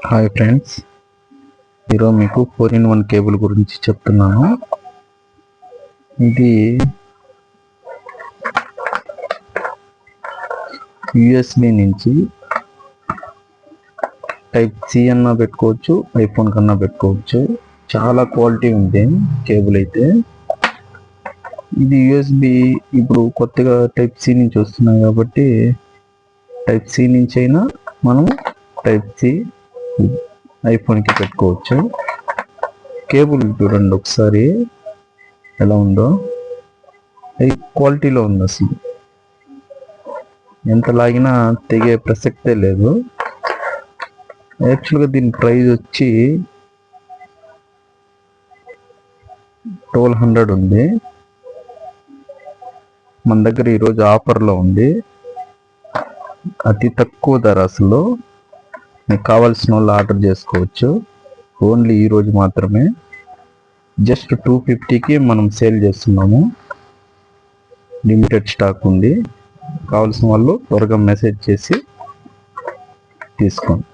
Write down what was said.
Hi friends, ఈరోజు మీకు 4-in-1 cable గురించి చెప్తున్నాను. ఇది యూఎస్బి నుంచి టైప్ సి అన్నా పెట్టుకోవచ్చు, ఐఫోన్ కన్నా పెట్టుకోవచ్చు. చాలా క్వాలిటీ ఉంది కేబుల్ అయితే. ఇది యూఎస్బి ఇప్పుడు కొత్తగా టైప్ సి నుంచి వస్తున్నాయి కాబట్టి టైప్ సి నుంచి అయినా మనం టైప్ సి ఐఫోన్కి పెట్టుకోవచ్చు. కేబుల్ చూడండి ఒకసారి ఎలా ఉందో, హై క్వాలిటీలో ఉంది. అసలు ఎంత లాగినా తెగే ప్రసక్తే లేదు. యాక్చువల్గా దీని ప్రైస్ వచ్చి 1200 ఉంది. మన దగ్గర ఈరోజు ఆఫర్లో ఉంది. అతి తక్కువ ధర. అసలు మీకు కావాల్సిన వాళ్ళు ఆర్డర్ చేసుకోవచ్చు. ఓన్లీ ఈరోజు మాత్రమే. జస్ట్ 250కి మనం సేల్ చేస్తున్నాము. లిమిటెడ్ స్టాక్ ఉంది. కావాల్సిన వాళ్ళు త్వరగా మెసేజ్ చేసి తీసుకోండి.